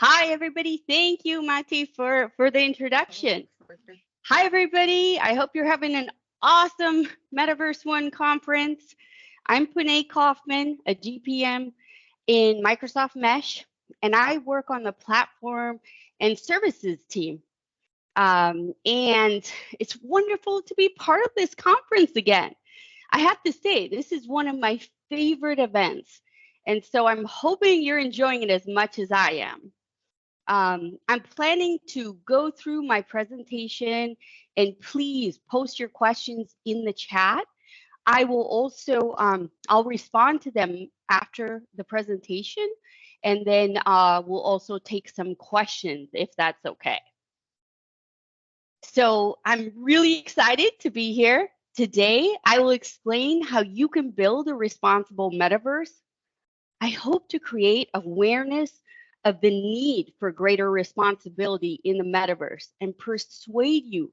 Hi, everybody. Thank you, Mati, for the introduction. Hi, everybody. I hope you're having an awesome Metaverse One conference. I'm Pouneh Kaufman, a GPM in Microsoft Mesh, and I work on the platform and services team. And it's wonderful to be part of this conference again. I have to say, this is one of my favorite events. And so I'm hoping you're enjoying it as much as I am. I'm planning to go through my presentation, and please post your questions in the chat. I will also, I'll respond to them after the presentation, and then we'll also take some questions if that's okay. So I'm really excited to be here. Today, I will explain how you can build a responsible metaverse. I hope to create awareness of the need for greater responsibility in the metaverse and persuade you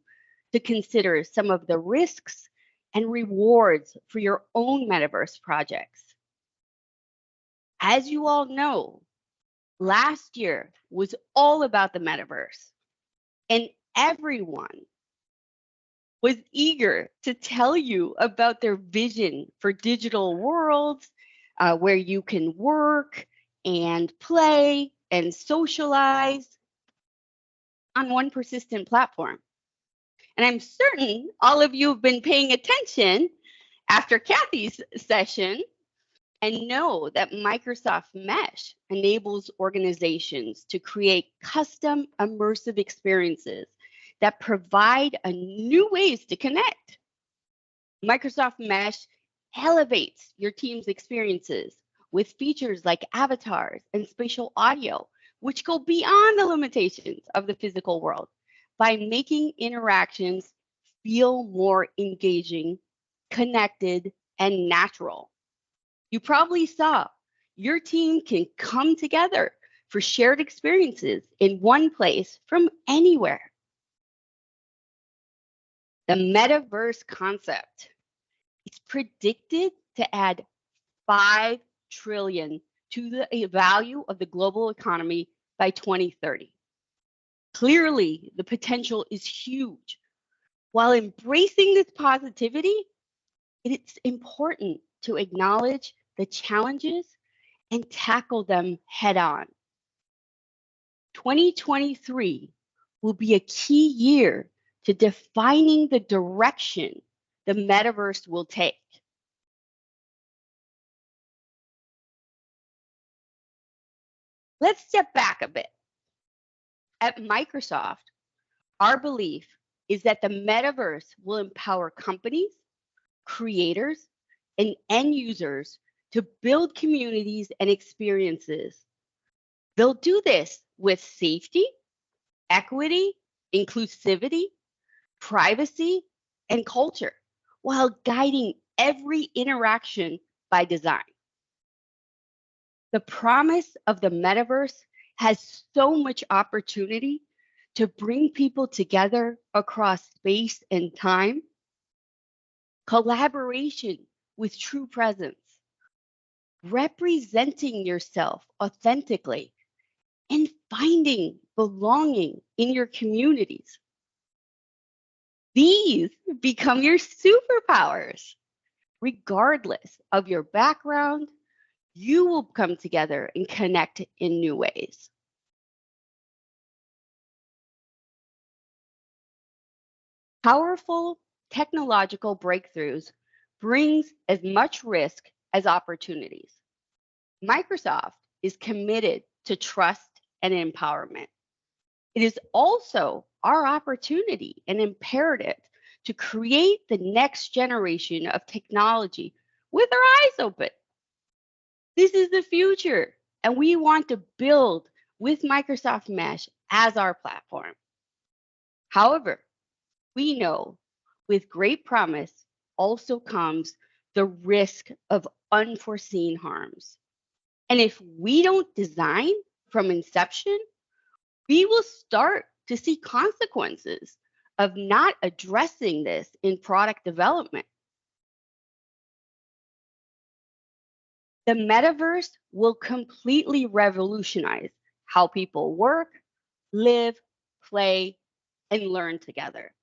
to consider some of the risks and rewards for your own metaverse projects. As you all know, last year was all about the metaverse, and everyone was eager to tell you about their vision for digital worlds where you can work and play and socialize on one persistent platform. And I'm certain all of you have been paying attention after Kathy's session and know that Microsoft Mesh enables organizations to create custom immersive experiences that provide a new ways to connect. Microsoft Mesh elevates your team's experiences with features like avatars and spatial audio, which go beyond the limitations of the physical world by making interactions feel more engaging, connected, and natural. You probably saw your team can come together for shared experiences in one place from anywhere. The metaverse concept is predicted to add 5 trillion to the value of the global economy by 2030. Clearly, the potential is huge. While embracing this positivity, it's important to acknowledge the challenges and tackle them head on. 2023 will be a key year to defining the direction the metaverse will take. Let's step back a bit. At Microsoft, our belief is that the metaverse will empower companies, creators, and end users to build communities and experiences. They'll do this with safety, equity, inclusivity, privacy, and culture, while guiding every interaction by design. The promise of the metaverse has so much opportunity to bring people together across space and time, collaboration with true presence, representing yourself authentically, and finding belonging in your communities. These become your superpowers. Regardless of your background, you will come together and connect in new ways. Powerful technological breakthroughs brings as much risk as opportunities. Microsoft is committed to trust and empowerment. It is also our opportunity and imperative to create the next generation of technology with our eyes open. This is the future, and we want to build with Microsoft Mesh as our platform. However, we know with great promise also comes the risk of unforeseen harms. And if we don't design from inception, we will start to see consequences of not addressing this in product development. The metaverse will completely revolutionize how people work, live, play, and learn together.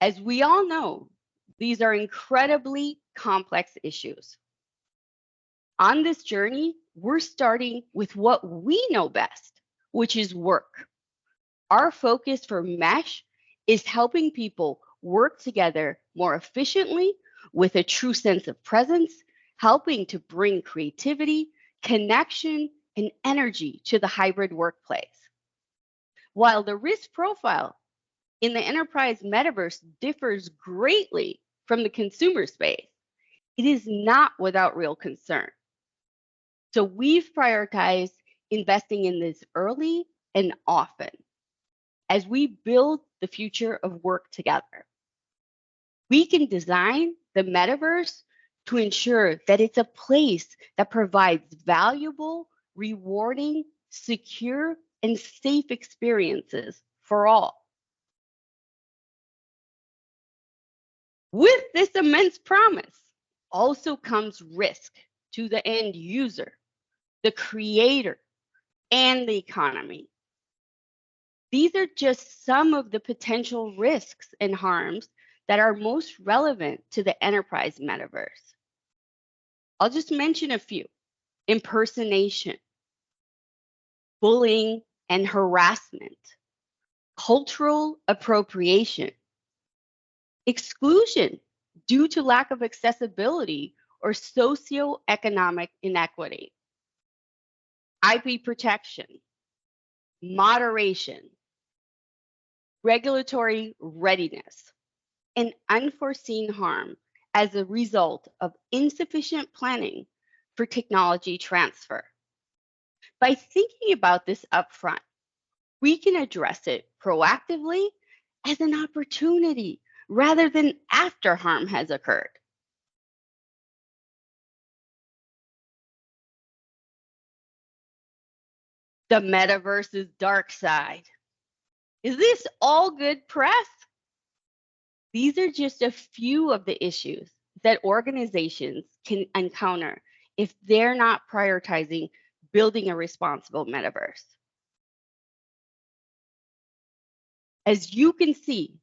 As we all know, these are incredibly complex issues. On this journey, we're starting with what we know best, which is work. Our focus for Mesh is helping people work together more efficiently with a true sense of presence, helping to bring creativity, connection, and energy to the hybrid workplace. While the risk profile in the enterprise metaverse differs greatly from the consumer space, it is not without real concern. So we've prioritized investing in this early and often as we build the future of work together. We can design the metaverse to ensure that it's a place that provides valuable, rewarding, secure, and safe experiences for all. With this immense promise also comes risk to the end user, the creator, and the economy. These are just some of the potential risks and harms that are most relevant to the enterprise metaverse. I'll just mention a few: impersonation, bullying and harassment, cultural appropriation, exclusion due to lack of accessibility or socioeconomic inequity, IP protection, moderation, regulatory readiness, and unforeseen harm as a result of insufficient planning for technology transfer. By thinking about this upfront, we can address it proactively as an opportunity rather than after harm has occurred. The metaverse's dark side. Is this all good press? These are just a few of the issues that organizations can encounter if they're not prioritizing building a responsible metaverse. As you can see,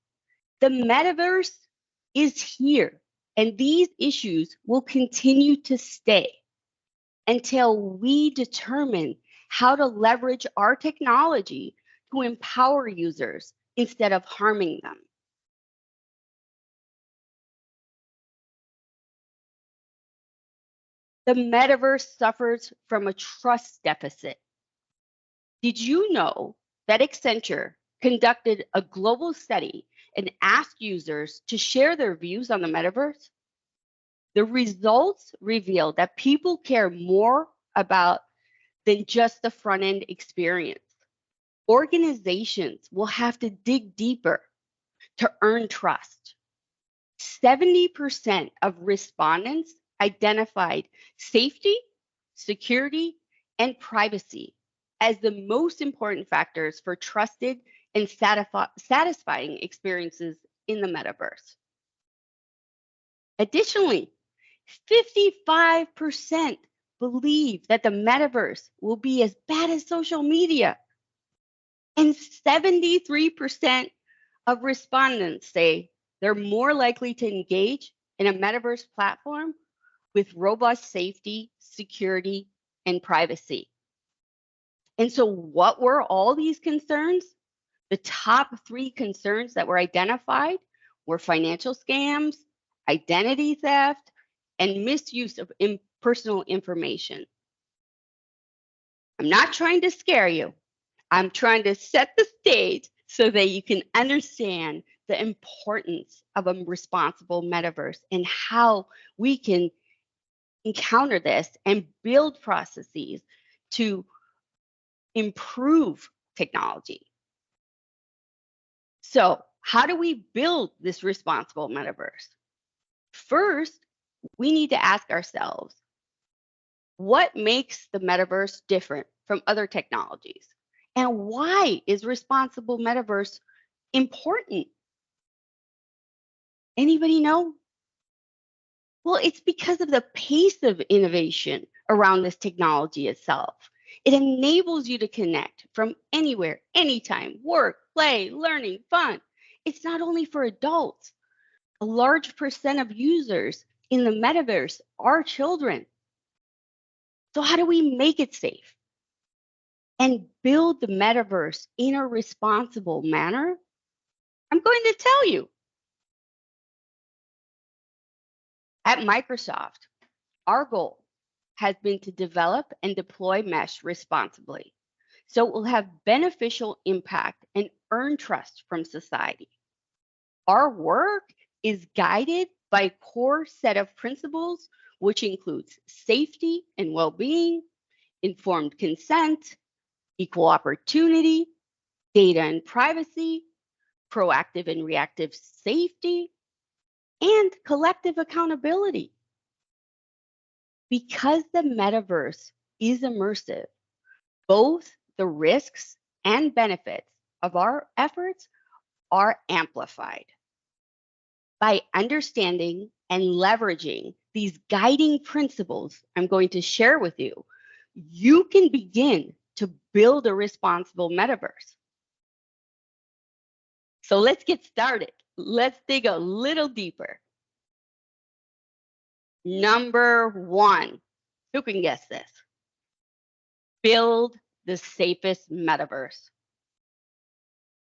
the metaverse is here, and these issues will continue to stay until we determine how to leverage our technology to empower users instead of harming them. The metaverse suffers from a trust deficit. Did you know that Accenture conducted a global study and asked users to share their views on the metaverse? The results reveal that people care more about than just the front end experience. Organizations will have to dig deeper to earn trust. 70% of respondents identified safety, security, and privacy as the most important factors for trusted and satisfying experiences in the metaverse. Additionally, 55% believe that the metaverse will be as bad as social media, and 73% of respondents say they're more likely to engage in a metaverse platform with robust safety, security, and privacy. And so what were all these concerns? The top 3 concerns that were identified were financial scams, identity theft, and misuse of personal information. I'm not trying to scare you. I'm trying to set the stage so that you can understand the importance of a responsible metaverse and how we can encounter this and build processes to improve technology. So, how do we build this responsible metaverse? First, we need to ask ourselves, what makes the metaverse different from other technologies? And why is responsible metaverse important? Anybody know? Well, it's because of the pace of innovation around this technology itself. It enables you to connect from anywhere, anytime, work, play, learning, fun. It's not only for adults. A large percent of users in the metaverse are children. So how do we make it safe and build the metaverse in a responsible manner? I'm going to tell you. At Microsoft, our goal has been to develop and deploy mesh responsibly, so it will have beneficial impact and earn trust from society. Our work is guided by a core set of principles, which includes safety and well-being, informed consent, equal opportunity, data and privacy, proactive and reactive safety, and collective accountability. Because the metaverse is immersive, both the risks and benefits of our efforts are amplified. By understanding and leveraging these guiding principles I'm going to share with you, you can begin to build a responsible metaverse. So let's get started. Let's dig a little deeper. Number one, who can guess this? Build the safest metaverse.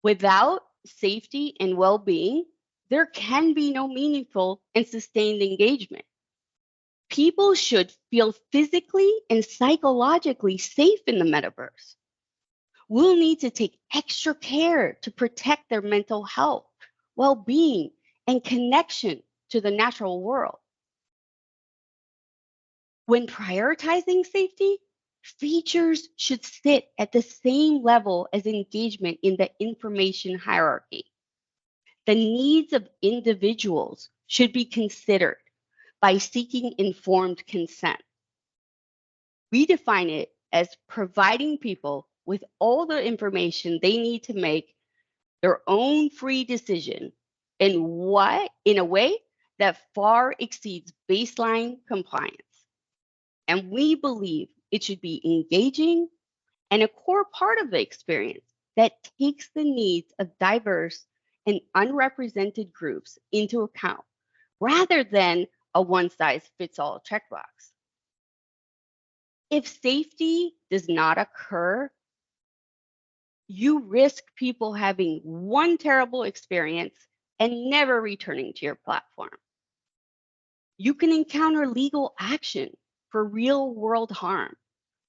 Without safety and well-being, there can be no meaningful and sustained engagement. People should feel physically and psychologically safe in the metaverse. We'll need to take extra care to protect their mental health, well-being, and connection to the natural world. When prioritizing safety, features should sit at the same level as engagement in the information hierarchy. The needs of individuals should be considered by seeking informed consent. We define it as providing people with all the information they need to make their own free decision in a way that far exceeds baseline compliance. And we believe it should be engaging and a core part of the experience that takes the needs of diverse and unrepresented groups into account, rather than a one-size-fits-all checkbox. If safety does not occur, you risk people having one terrible experience and never returning to your platform. You can encounter legal action for real-world harm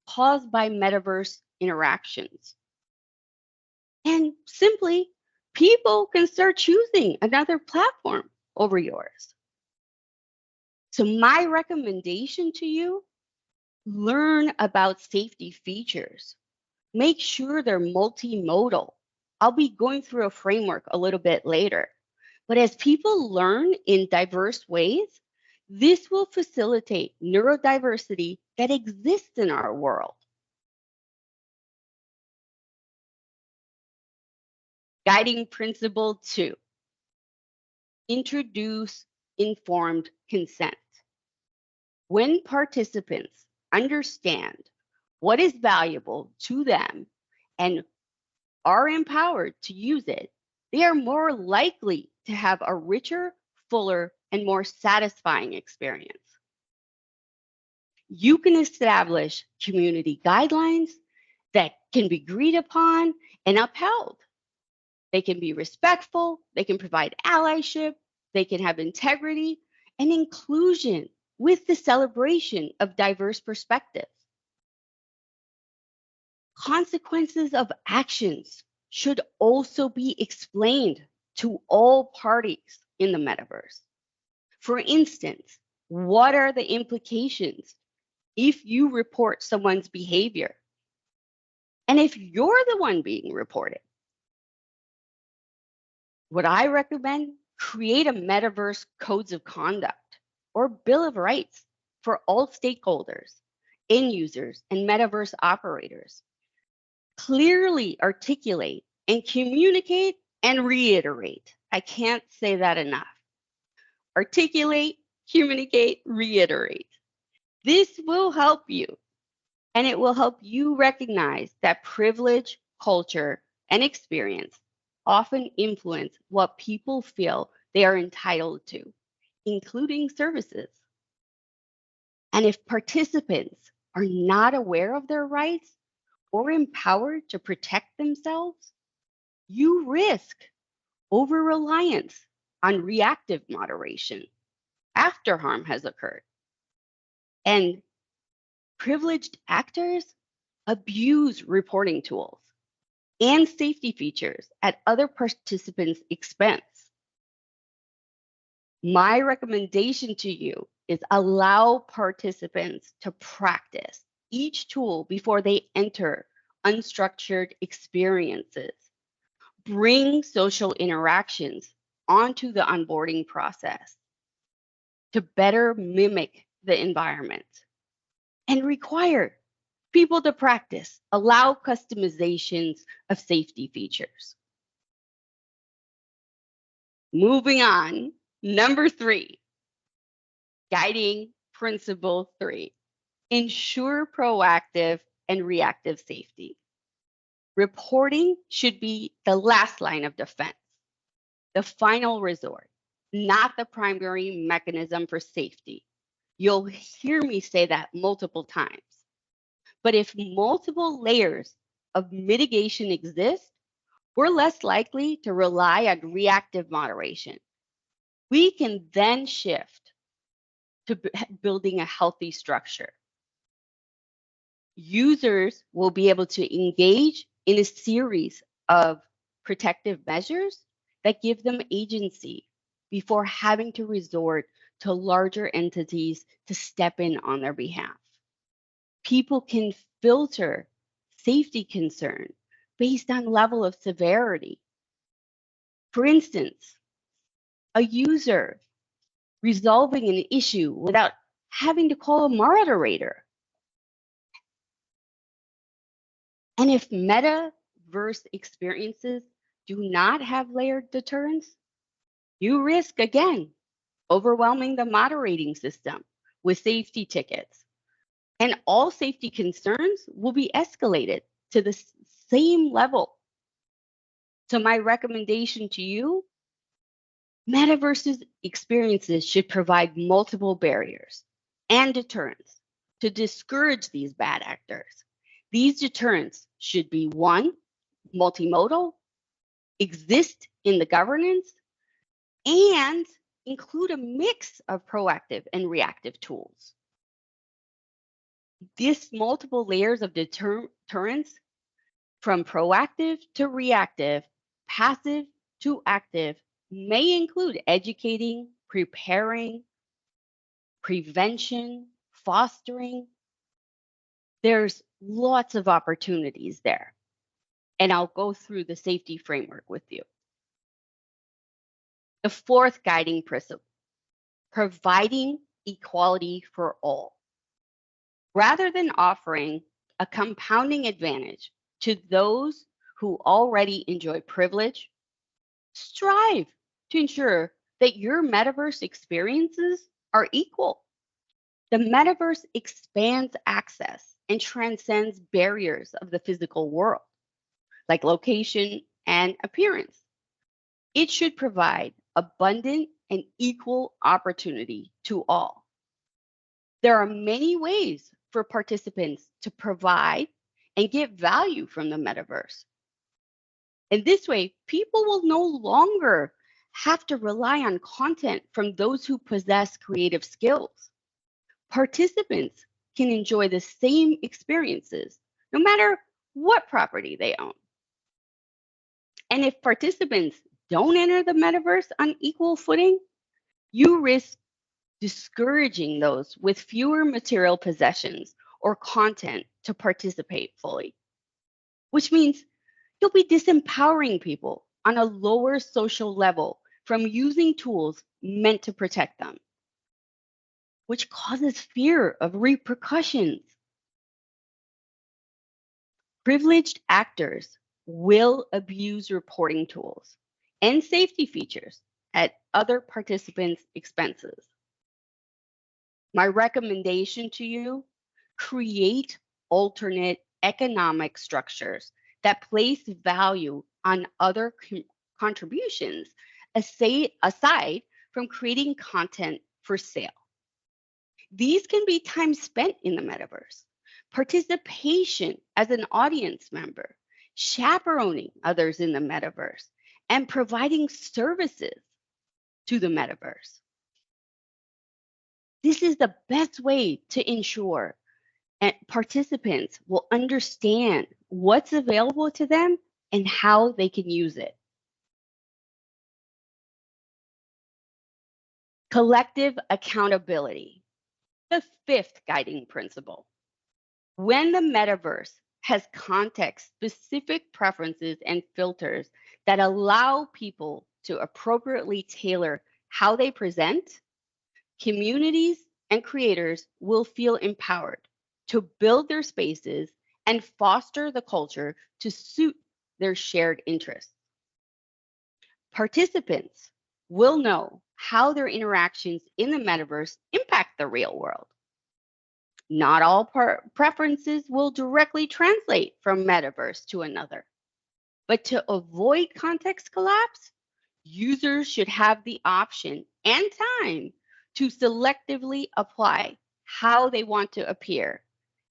caused by metaverse interactions. And simply, people can start choosing another platform over yours. So my recommendation to you, learn about safety features. Make sure they're multimodal. I'll be going through a framework a little bit later. But as people learn in diverse ways, this will facilitate neurodiversity that exists in our world. Guiding principle 2, introduce informed consent. When participants understand what is valuable to them and are empowered to use it, they are more likely to have a richer, fuller, and more satisfying experience. You can establish community guidelines that can be agreed upon and upheld. They can be respectful, they can provide allyship, they can have integrity and inclusion with the celebration of diverse perspectives. Consequences of actions should also be explained to all parties in the metaverse. For instance, what are the implications if you report someone's behavior? And if you're the one being reported? What I recommend, create a metaverse codes of conduct or bill of rights for all stakeholders, end users, and metaverse operators. Clearly articulate and communicate and reiterate. I can't say that enough. Articulate, communicate, reiterate. This will help you And it will help you recognize that privilege, culture, and experience often influence what people feel they are entitled to, including services. And if participants are not aware of their rights or empowered to protect themselves, you risk over reliance on reactive moderation after harm has occurred. And privileged actors abuse reporting tools and safety features at other participants' expense. My recommendation to you is allow participants to practice each tool before they enter unstructured experiences. Bring social interactions onto the onboarding process to better mimic the environment, and require people to practice. Allow customizations of safety features. Moving on, number 3, guiding principle 3, ensure proactive and reactive safety. Reporting should be the last line of defense, the final resort, not the primary mechanism for safety. You'll hear me say that multiple times. But if multiple layers of mitigation exist, we're less likely to rely on reactive moderation. We can then shift to building a healthy structure. Users will be able to engage in a series of protective measures that give them agency before having to resort to larger entities to step in on their behalf. People can filter safety concern based on level of severity. For instance, a user resolving an issue without having to call a moderator. And if metaverse experiences do not have layered deterrence, you risk, again, overwhelming the moderating system with safety tickets. And all safety concerns will be escalated to the same level. So my recommendation to you, metaverse experiences should provide multiple barriers and deterrents to discourage these bad actors. These deterrents should be: 1, multimodal, exist in the governance, and include a mix of proactive and reactive tools. These multiple layers of deterrence, from proactive to reactive, passive to active, may include educating, preparing, prevention, fostering. There's lots of opportunities there. And I'll go through the safety framework with you. The 4th guiding principle, providing equality for all. Rather than offering a compounding advantage to those who already enjoy privilege, strive to ensure that your metaverse experiences are equal. The metaverse expands access and transcends barriers of the physical world, like location and appearance. It should provide abundant and equal opportunity to all. There are many ways for participants to provide and get value from the metaverse. In this way, people will no longer have to rely on content from those who possess creative skills. Participants can enjoy the same experiences no matter what property they own. And if participants don't enter the metaverse on equal footing, you risk discouraging those with fewer material possessions or content to participate fully, which means you'll be disempowering people on a lower social level from using tools meant to protect them, which causes fear of repercussions. Privileged actors will abuse reporting tools and safety features at other participants' expenses. My recommendation to you, create alternate economic structures that place value on other contributions aside from creating content for sale. These can be time spent in the metaverse, participation as an audience member, chaperoning others in the metaverse, and providing services to the metaverse. This is the best way to ensure that participants will understand what's available to them and how they can use it. Collective accountability, the fifth guiding principle. When the metaverse has context-specific preferences and filters that allow people to appropriately tailor how they present, communities and creators will feel empowered to build their spaces and foster the culture to suit their shared interests. Participants will know how their interactions in the metaverse impact the real world. Not all preferences will directly translate from metaverse to another. But to avoid context collapse, users should have the option and time to selectively apply how they want to appear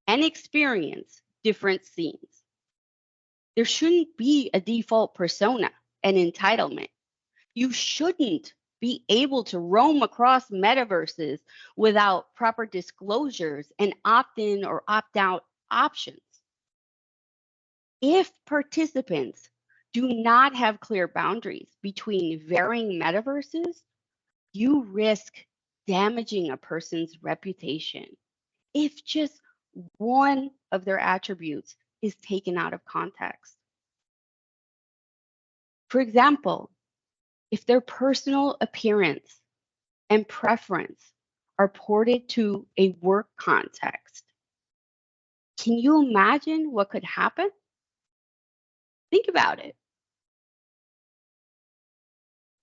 and experience different scenes. There shouldn't be a default persona and entitlement. You shouldn't be able to roam across metaverses without proper disclosures and opt-in or opt-out options. If participants do not have clear boundaries between varying metaverses, you risk damaging a person's reputation if just one of their attributes is taken out of context. For example, if their personal appearance and preference are ported to a work context, can you imagine what could happen? Think about it.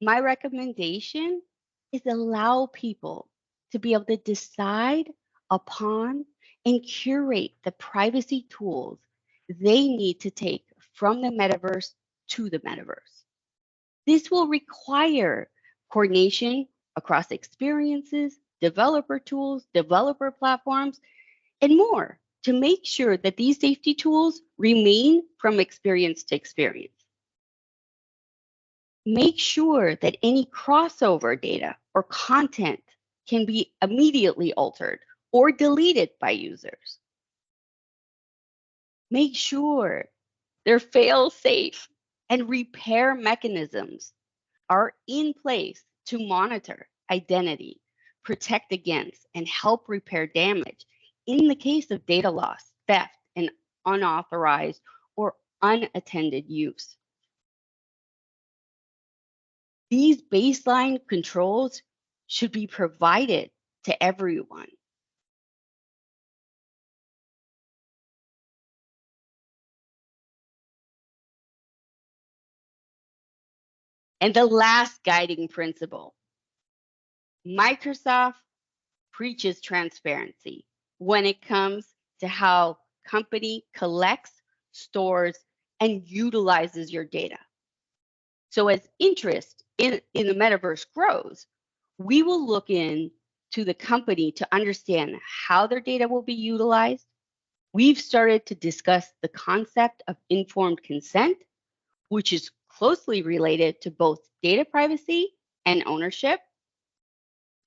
My recommendation is allow people to be able to decide upon and curate the privacy tools they need to take from the metaverse to the metaverse. This will require coordination across experiences, developer tools, developer platforms, and more to make sure that these safety tools remain from experience to experience. Make sure that any crossover data or content can be immediately altered or deleted by users. Make sure their fail-safe and repair mechanisms are in place to monitor identity, protect against, and help repair damage in the case of data loss, theft, and unauthorized or unattended use. These baseline controls should be provided to everyone. And the last guiding principle, Microsoft preaches transparency when it comes to how company collects, stores, and utilizes your data. So as interest in the metaverse grows, we will look into the company to understand how their data will be utilized. We've started to discuss the concept of informed consent, which is closely related to both data privacy and ownership.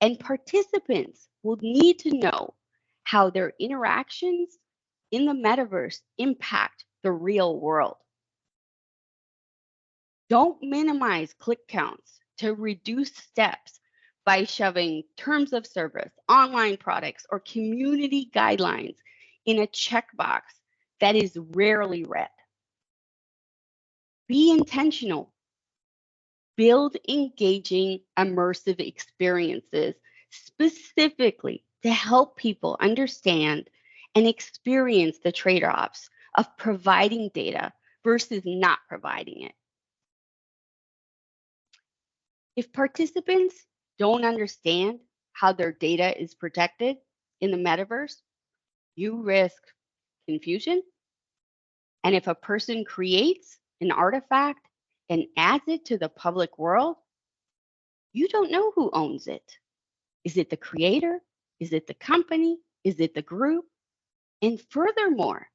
And participants will need to know how their interactions in the metaverse impact the real world. Don't minimize click counts to reduce steps by shoving terms of service, online products, or community guidelines in a checkbox that is rarely read. Be intentional. Build engaging, immersive experiences specifically to help people understand and experience the trade-offs of providing data versus not providing it. If participants don't understand how their data is protected in the metaverse, you risk confusion. And if a person creates an artifact and adds it to the public world, you don't know who owns it. Is it the creator? Is it the company? Is it the group? And furthermore,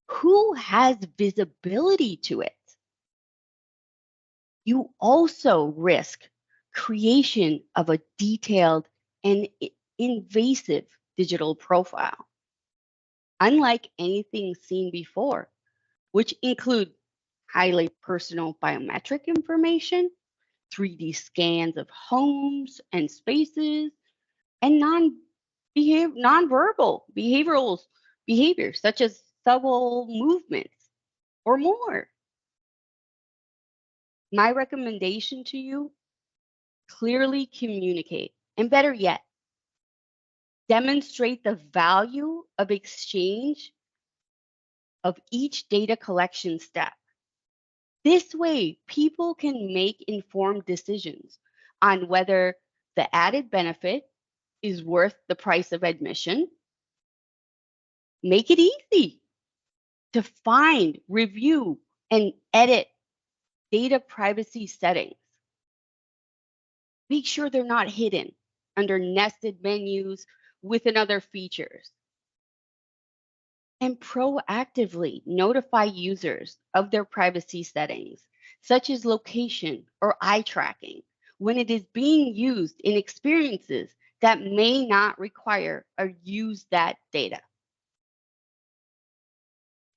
who has visibility to it? You also risk creation of a detailed and invasive digital profile, unlike anything seen before, which include highly personal biometric information, 3D scans of homes and spaces, and nonverbal behaviors such as subtle movements or more. My recommendation to you, clearly communicate, and better yet, demonstrate the value of exchange of each data collection step. This way, people can make informed decisions on whether the added benefit is worth the price of admission. Make it easy to find, review, and edit data privacy settings. Make sure they're not hidden under nested menus with other features. And proactively notify users of their privacy settings, such as location or eye tracking, when it is being used in experiences that may not require or use that data.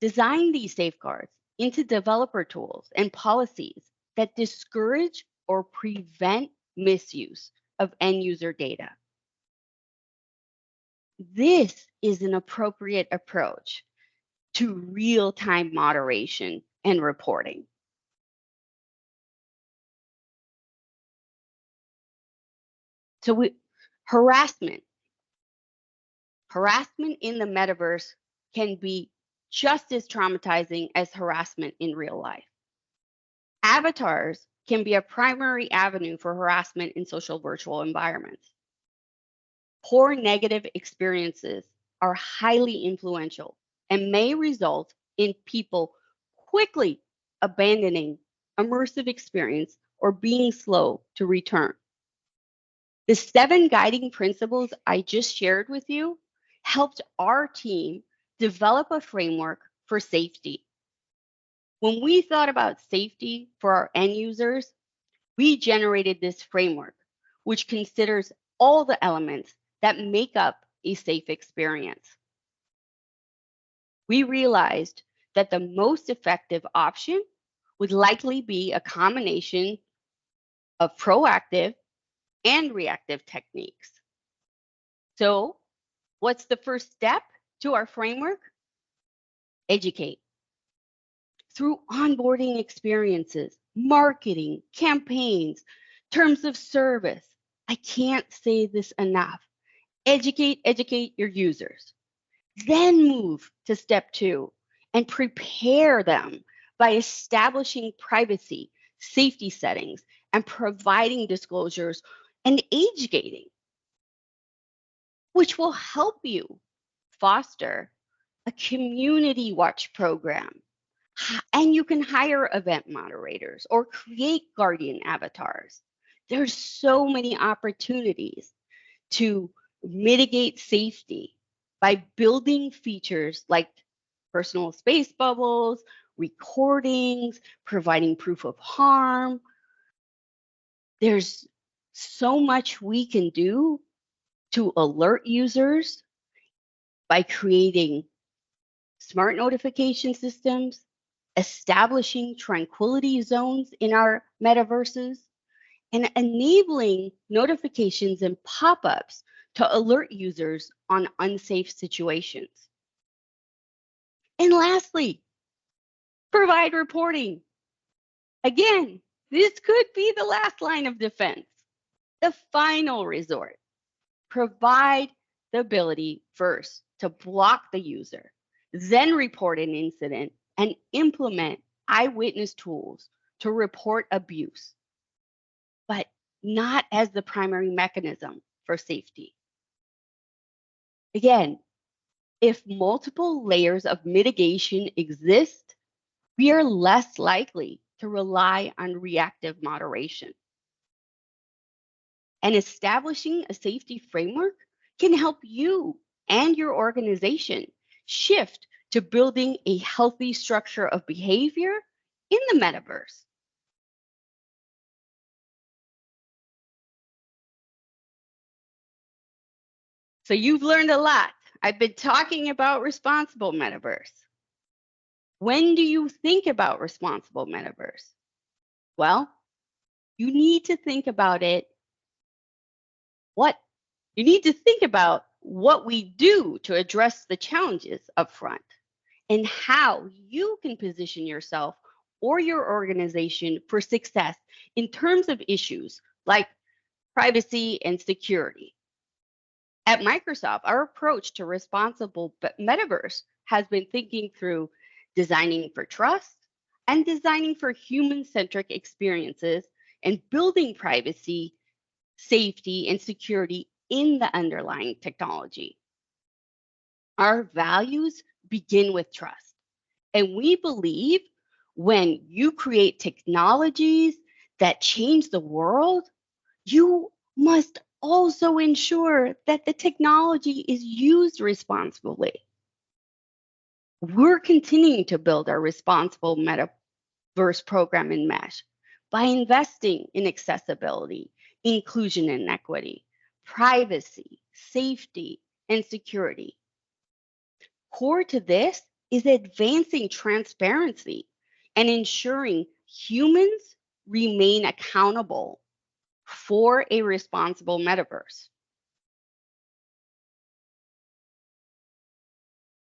Design these safeguards into developer tools and policies that discourage or prevent misuse of end user data. This is an appropriate approach to real-time moderation and reporting. So harassment in the metaverse can be just as traumatizing as harassment in real life. Avatars can be a primary avenue for harassment in social virtual environments. Poor negative experiences are highly influential and may result in people quickly abandoning immersive experience or being slow to return. The 7 guiding principles I just shared with you helped our team develop a framework for safety. When we thought about safety for our end users, we generated this framework, which considers all the elements that make up a safe experience. We realized that the most effective option would likely be a combination of proactive and reactive techniques. So, what's the first step to our framework? Educate. Through onboarding experiences, marketing, campaigns, terms of service. I can't say this enough. Educate your users. Then move to step 2 and prepare them by establishing privacy, safety settings, and providing disclosures and age gating, which will help you foster a community watch program. And you can hire event moderators or create guardian avatars. There's so many opportunities to mitigate safety by building features like personal space bubbles, recordings, providing proof of harm. There's so much we can do to alert users by creating smart notification systems, establishing tranquility zones in our metaverses, and enabling notifications and pop-ups to alert users on unsafe situations. And lastly, provide reporting. Again, this could be the last line of defense. The final resort. Provide the ability first to block the user, then report an incident and implement eyewitness tools to report abuse, but not as the primary mechanism for safety. Again, If multiple layers of mitigation exist, we are less likely to rely on reactive moderation. And establishing a safety framework can help you and your organization shift to building a healthy structure of behavior in the metaverse. So you've learned a lot. I've been talking about responsible metaverse. When do you think about responsible metaverse? Well, you need to think about it. You need to think about what we do to address the challenges up front and how you can position yourself or your organization for success in terms of issues like privacy and security. At Microsoft, our approach to responsible metaverse has been thinking through designing for trust and designing for human-centric experiences and building privacy, safety, and security in the underlying technology. Our values begin with trust. And we believe when you create technologies that change the world, you must also ensure that the technology is used responsibly. We're continuing to build our responsible metaverse program in Mesh by investing in accessibility, inclusion and equity, privacy, safety, and security. Core to this is advancing transparency and ensuring humans remain accountable for a responsible metaverse.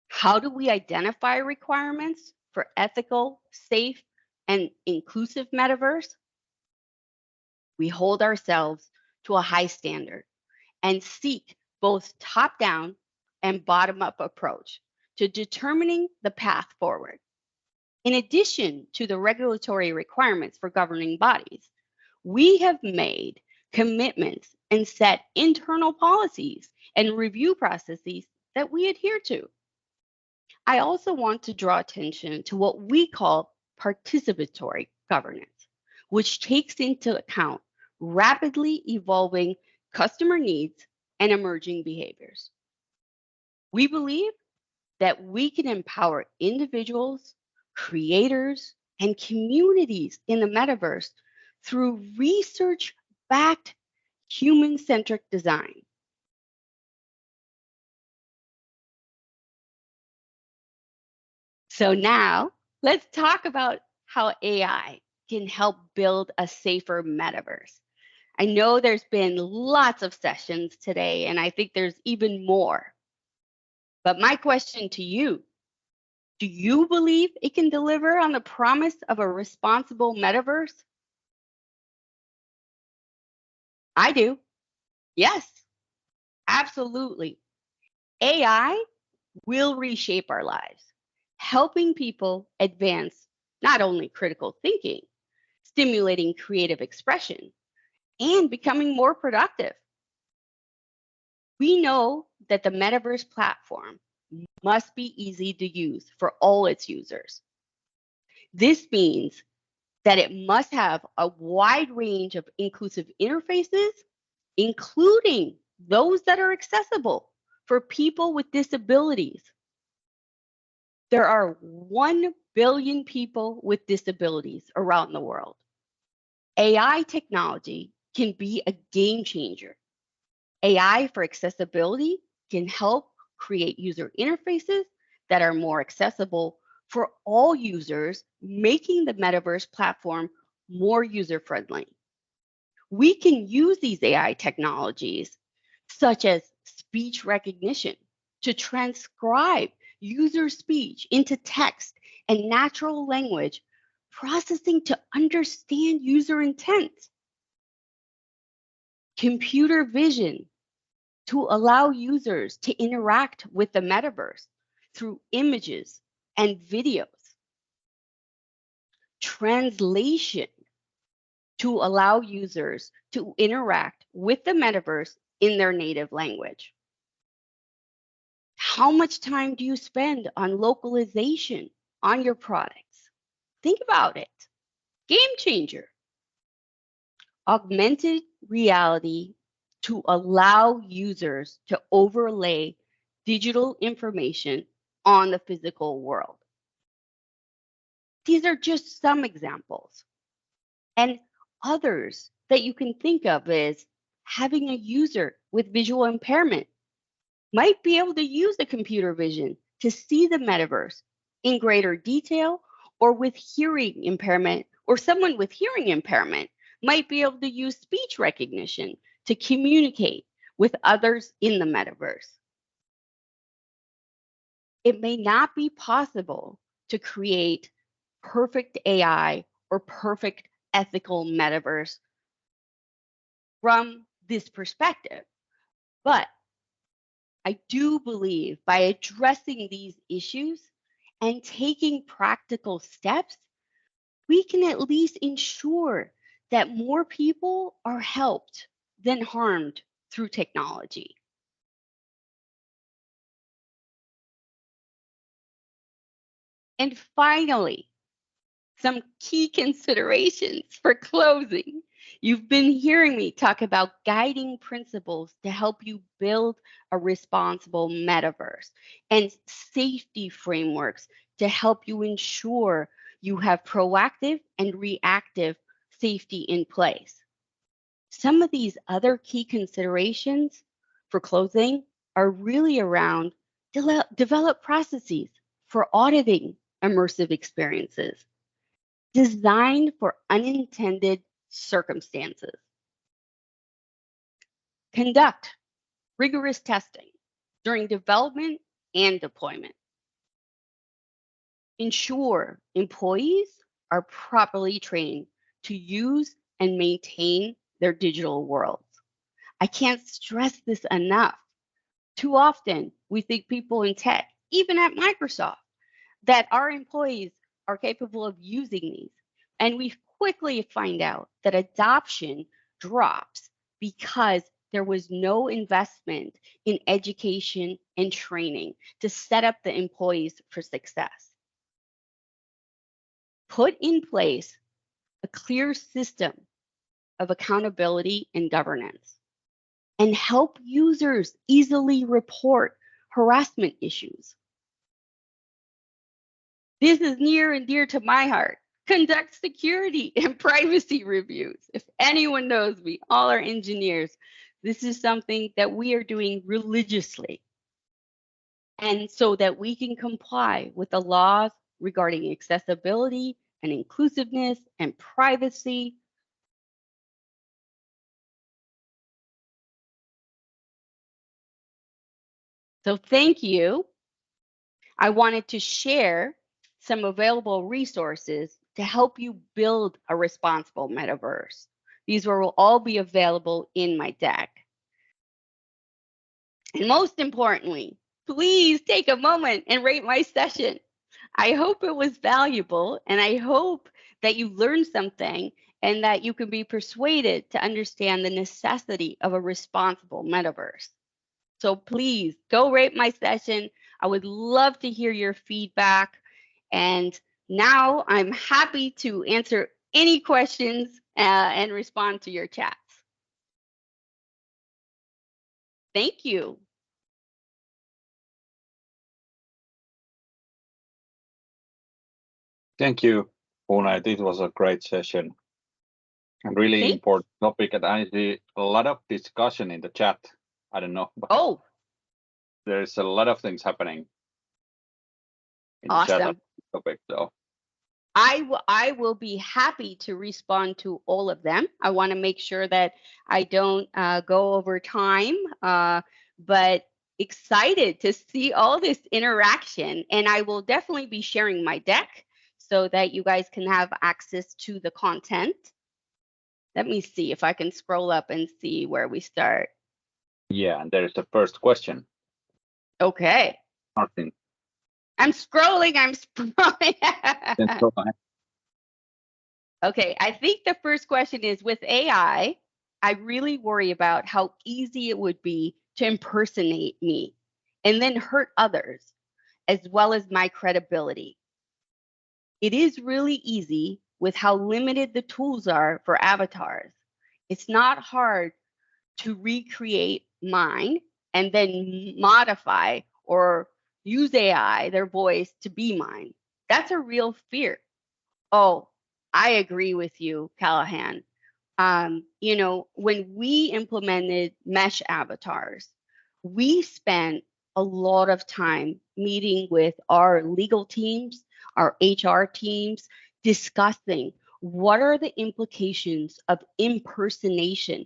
How do we identify requirements for ethical, safe, and inclusive metaverse? We hold ourselves to a high standard and seek both top-down and bottom-up approach to determining the path forward. In addition to the regulatory requirements for governing bodies, we have made commitments and set internal policies and review processes that we adhere to. I also want to draw attention to what we call participatory governance, which takes into account rapidly evolving customer needs and emerging behaviors. We believe that we can empower individuals, creators, and communities in the metaverse through research-backed human-centric design. So now let's talk about how AI can help build a safer metaverse. I know there's been lots of sessions today, and I think there's even more. But my question to you, do you believe it can deliver on the promise of a responsible metaverse? I do. Yes, absolutely. AI will reshape our lives, helping people advance not only critical thinking, stimulating creative expression, and becoming more productive. We know that the metaverse platform must be easy to use for all its users. This means that it must have a wide range of inclusive interfaces, including those that are accessible for people with disabilities. There are 1 billion people with disabilities around the world. AI technology can be a game changer. AI for accessibility can help create user interfaces that are more accessible for all users, making the metaverse platform more user-friendly. We can use these AI technologies, such as speech recognition, to transcribe user speech into text and natural language processing to understand user intent. Computer vision to allow users to interact with the metaverse through images and videos. Translation to allow users to interact with the metaverse in their native language. How much time do you spend on localization on your products? Think about it. Game changer. Augmented reality to allow users to overlay digital information on the physical world. These are just some examples. And others that you can think of is having a user with visual impairment might be able to use the computer vision to see the metaverse in greater detail, or with hearing impairment, or someone with hearing impairment might be able to use speech recognition to communicate with others in the metaverse. It may not be possible to create perfect AI or perfect ethical metaverse from this perspective, but I do believe by addressing these issues and taking practical steps, we can at least ensure that more people are helped than harmed through technology. And finally, some key considerations for closing. You've been hearing me talk about guiding principles to help you build a responsible metaverse and safety frameworks to help you ensure you have proactive and reactive safety in place. Some of these other key considerations for closing are really around develop processes for auditing immersive experiences designed for unintended circumstances. Conduct rigorous testing during development and deployment. Ensure employees are properly trained to use and maintain their digital worlds. I can't stress this enough. Too often, we think people in tech, even at Microsoft, that our employees are capable of using these. And we quickly find out that adoption drops because there was no investment in education and training to set up the employees for success. Put in place a clear system of accountability and governance, and help users easily report harassment issues. This is near and dear to my heart. Conduct security and privacy reviews. If anyone knows me, all our engineers, this is something that we are doing religiously. And so that we can comply with the laws regarding accessibility and inclusiveness and privacy. So thank you. I wanted to share some available resources to help you build a responsible metaverse. These will all be available in my deck. And most importantly, please take a moment and rate my session. I hope it was valuable, and I hope that you learned something and that you can be persuaded to understand the necessity of a responsible metaverse. So please go rate my session. I would love to hear your feedback. And now I'm happy to answer any questions and respond to your chats. Thank you. Thank you, Pouneh. This was a great session and really important topic. And I see a lot of discussion in the chat. I don't know. But there's a lot of things happening in the chat on this topic, though. I will be happy to respond to all of them. I want to make sure that I don't go over time, but excited to see all this interaction. And I will definitely be sharing my deck so that you guys can have access to the content. Let me see if I can scroll up and see where we start. Yeah, and there's the first question. Okay. Martin. I'm scrolling. Okay, I think the first question is, with AI, I really worry about how easy it would be to impersonate me and then hurt others, as well as my credibility. It is really easy with how limited the tools are for avatars. It's not hard to recreate mine and then modify or use AI, their voice, to be mine. That's a real fear. Oh, I agree with you, Callahan. When we implemented mesh avatars, we spent a lot of time meeting with our legal teams, our HR teams, discussing what are the implications of impersonation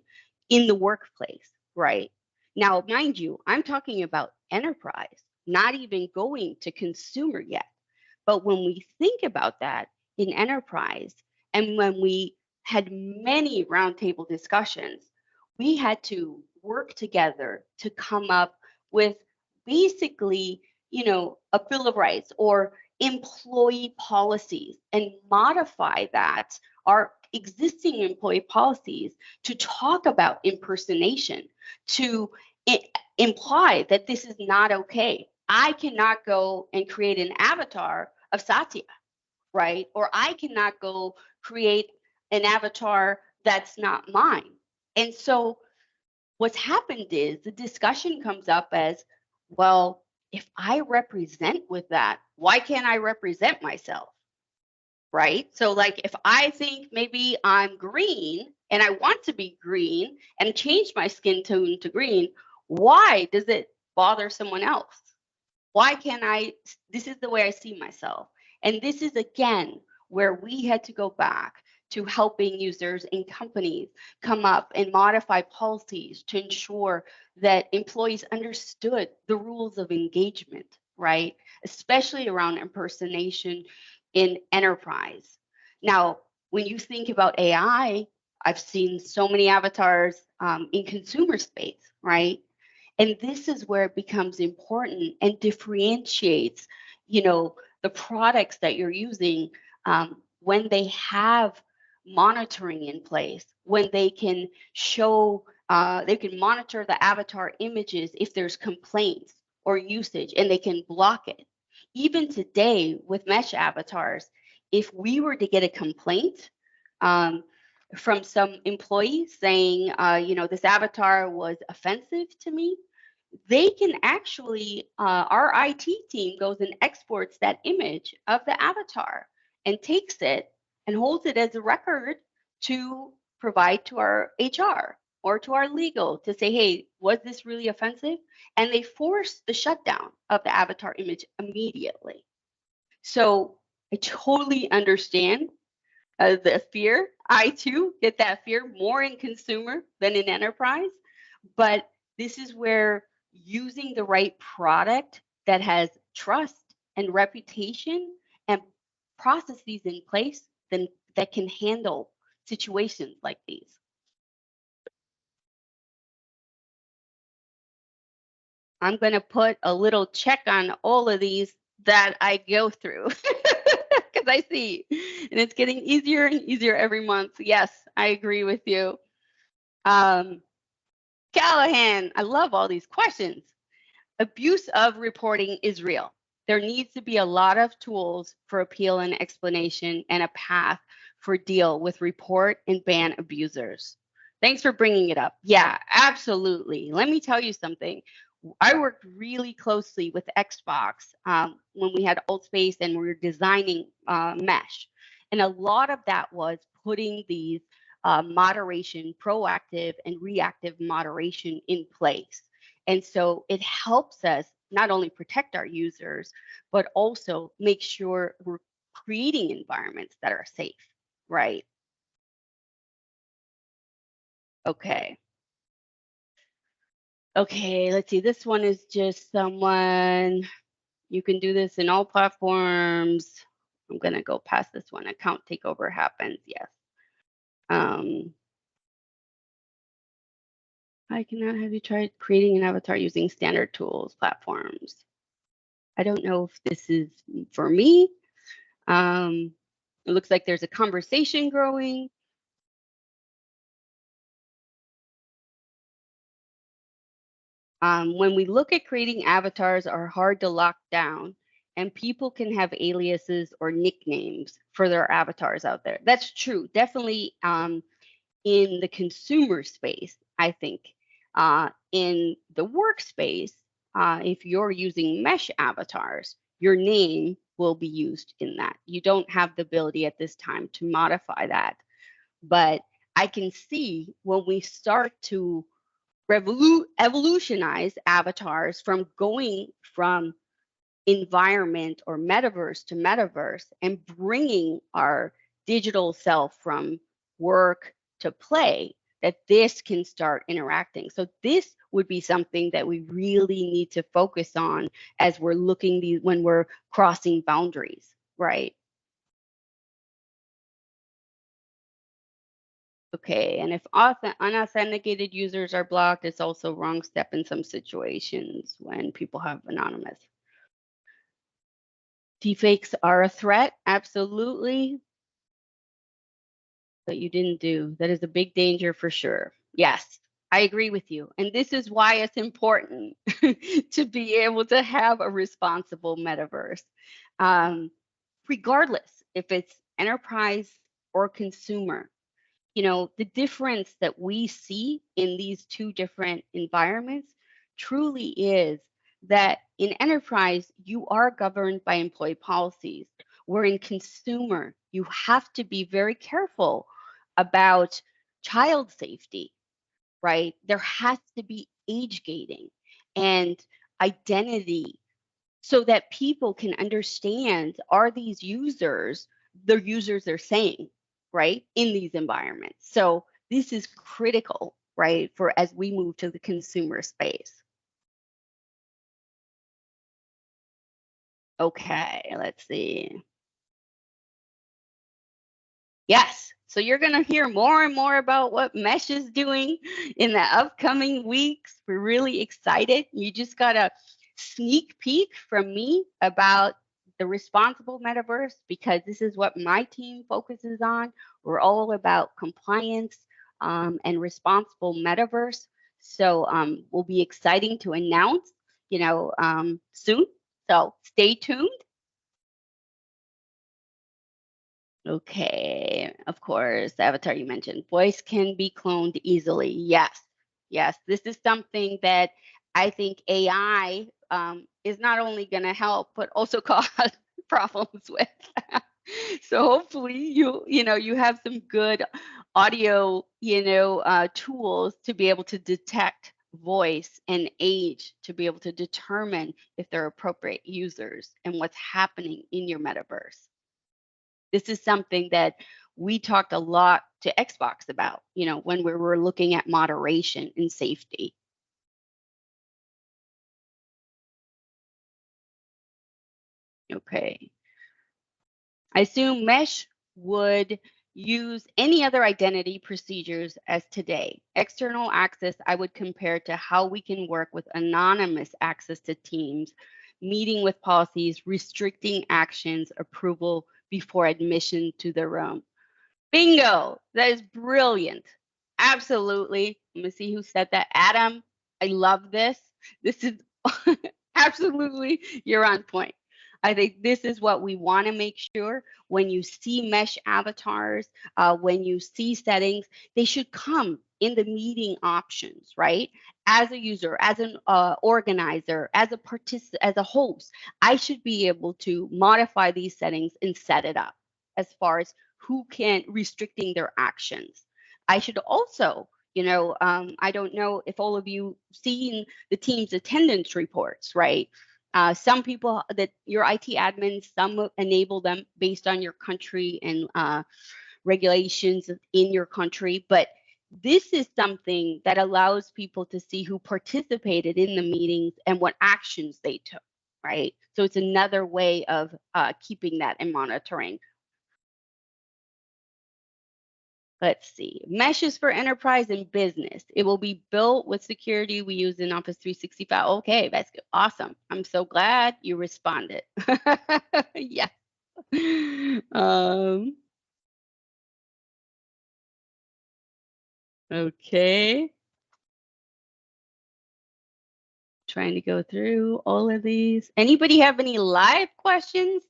in the workplace, right? Now, mind you, I'm talking about enterprise, not even going to consumer yet. But when we think about that in enterprise, and when we had many roundtable discussions, we had to work together to come up with basically, a Bill of Rights or employee policies and modify that, our existing employee policies, to talk about impersonation, to imply that this is not okay. I cannot go and create an avatar of Satya, right? Or I cannot go create an avatar that's not mine. And so what's happened is the discussion comes up as, well, if I represent with that, why can't I represent myself? Right? So like if I think maybe I'm green and I want to be green and change my skin tone to green, why does it bother someone else? Why can't I? This is the way I see myself. And this is, again, where we had to go back to helping users and companies come up and modify policies to ensure that employees understood the rules of engagement, right? Especially around impersonation in enterprise. Now, when you think about AI, I've seen so many avatars in consumer space, right? And this is where it becomes important and differentiates, the products that you're using, when they have monitoring in place, when they can show, they can monitor the avatar images if there's complaints or usage, and they can block it. Even today with mesh avatars, if we were to get a complaint from some employees saying, this avatar was offensive to me, they can actually, our IT team goes and exports that image of the avatar and takes it and holds it as a record to provide to our HR or to our legal to say, hey, was this really offensive? And they force the shutdown of the avatar image immediately. So I totally understand the fear. I too get that fear more in consumer than in enterprise. But this is where using the right product that has trust and reputation and processes in place then that can handle situations like these. I'm going to put a little check on all of these that I go through because I see, and it's getting easier and easier every month. Yes, I agree with you. Callahan, I love all these questions. Abuse of reporting is real. There needs to be a lot of tools for appeal and explanation and a path for deal with report and ban abusers. Thanks for bringing it up. Yeah, absolutely. Let me tell you something. I worked really closely with Xbox when we had Altspace and we were designing mesh. And a lot of that was putting these moderation, proactive and reactive moderation in place. And so it helps us not only protect our users, but also make sure we're creating environments that are safe, right? Okay. Okay, let's see. This one is just someone, you can do this in all platforms. I'm going to go past this one. Account takeover happens. Yes. I cannot have you tried creating an avatar using standard tools platforms. I don't know if this is for me. It looks like there's a conversation growing. When we look at creating avatars are hard to lock down, and people can have aliases or nicknames for their avatars out there. That's true. Definitely in the consumer space, I think. In the workspace, if you're using mesh avatars, your name will be used in that. You don't have the ability at this time to modify that. But I can see when we start to evolutionize avatars from going from environment or metaverse to metaverse and bringing our digital self from work to play, that this can start interacting. So this would be something that we really need to focus on as we're looking when we're crossing boundaries, right? Okay, and if unauthenticated users are blocked, it's also wrong step in some situations when people have anonymous. Deepfakes are a threat, absolutely. But you didn't do. That is a big danger for sure. Yes, I agree with you. And this is why it's important to be able to have a responsible metaverse. Regardless if it's enterprise or consumer, the difference that we see in these two different environments truly is that in enterprise, you are governed by employee policies, where in consumer, you have to be very careful about child safety, right? There has to be age gating and identity so that people can understand, are these users the users they're saying, right, in these environments. So this is critical, right, for as we move to the consumer space. Okay, let's see. Yes, so you're going to hear more and more about what Mesh is doing in the upcoming weeks. We're really excited. You just got a sneak peek from me about the responsible metaverse, because this is what my team focuses on. We're all about compliance and responsible metaverse. So will be exciting to announce, soon. So stay tuned. Okay, of course, Avatar you mentioned. Voice can be cloned easily. Yes, yes. This is something that I think AI is not only going to help, but also cause problems with. So hopefully you have some good audio tools to be able to detect voice and age, to be able to determine if they're appropriate users and what's happening in your metaverse. This is something that we talked a lot to Xbox about, when we were looking at moderation and safety. Okay. I assume Mesh would use any other identity procedures as today. External access, I would compare to how we can work with anonymous access to teams, meeting with policies, restricting actions, approval before admission to the room. Bingo! That is brilliant. Absolutely. Let me see who said that. Adam, I love this. This is absolutely, you're on point. I think this is what we want to make sure when you see mesh avatars, when you see settings, they should come in the meeting options, right? As a user, as an organizer, as a participant, as a host, I should be able to modify these settings and set it up as far as who can restricting their actions. I should also, I don't know if all of you seen the team's attendance reports, right? Some people that your IT admins, some enable them based on your country and regulations in your country, but this is something that allows people to see who participated in the meetings and what actions they took, right? So it's another way of keeping that and monitoring. Let's see. Meshes for enterprise and business. It will be built with security we use in Office 365. Okay, that's good. Awesome. I'm so glad you responded. Yeah. Okay. trying to go through all of these. Anybody have any live questions?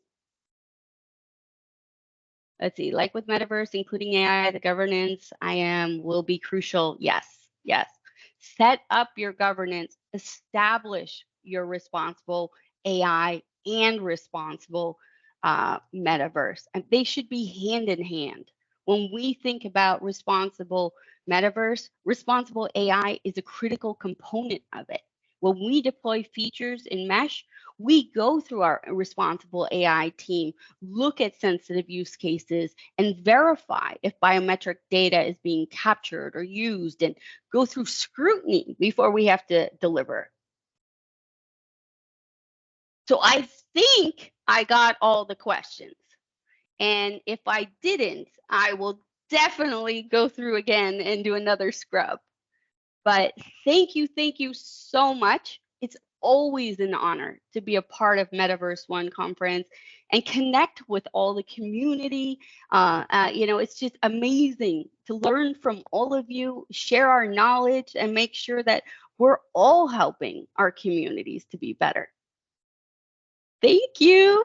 Let's see, like with Metaverse, including AI, the governance will be crucial. Yes, yes. Set up your governance, establish your responsible AI and responsible Metaverse. And they should be hand in hand. When we think about responsible Metaverse, responsible AI is a critical component of it. When we deploy features in Mesh, we go through our responsible AI team, look at sensitive use cases, and verify if biometric data is being captured or used, and go through scrutiny before we have to deliver. So I think I got all the questions. And if I didn't, I will definitely go through again and do another scrub. But thank you so much. It's always an honor to be a part of Metaverse One conference and connect with all the community. It's just amazing to learn from all of you, share our knowledge, and make sure that we're all helping our communities to be better. Thank you.